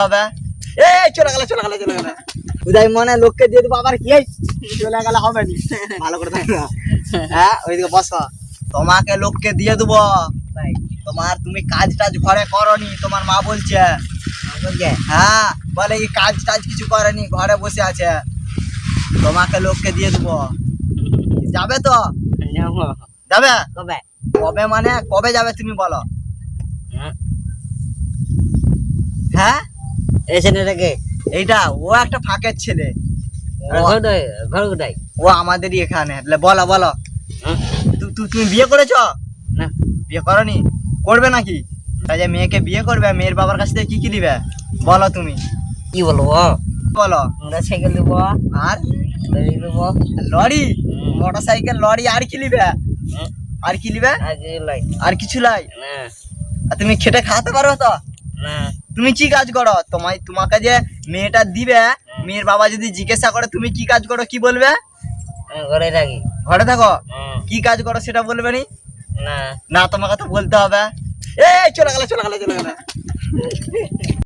হবে চলে গেল উদয় মনে লোককে দিয়ে দেবো আবার কি চলে গেলে হবে না ভালো করে থাকবে হ্যাঁ ওইদিকে বসো তোমাকে লোককে দিয়ে দেবো তোমার তুমি কাজ টাজ ঘরে করনি তোমার মা বলছে হ্যাঁ বলে এই কাজ টাজ কিছু করেনি ঘরে বসে আছে তোমাকে লোককে দিয়ে দেবো যাবে তো যাবে কবে কবে মানে কবে যাবে তুমি বলো হ্যাঁ এই ছেলেটাকে এইটা ও একটা ফাঁকের ছেলে ঘর কোথায়? ও আমাদেরই এখানে বলো বলো তুমি বিয়ে করেছো না বিয়ে করনি করবে নাকি তাই যে মেয়েকে বিয়ে করবে মেয়ের বাবার কাছ থেকে কি কি দিবে বলো তুমি কি বলবো বলো মোটরসাইকেল দেবো আর গাড়ি দেবো লরি মোটরসাইকেল লরি আর কি নিবে আর কি নিবে আগে লাই আর কিছু লাই না আর তুমি খেটে খাওয়াতে পারো তো না তুমি কি কাজ করো তোমাকে যে মেয়েটা দিবে মেয়ের বাবা যদি জিজ্ঞাসা করে তুমি কি কাজ করো কি বলবে ঘরে থাকি ঘরে থাকো কি কাজ করো সেটা বলবে নি না না তোমাকে তো বলতে হবে চলে গেল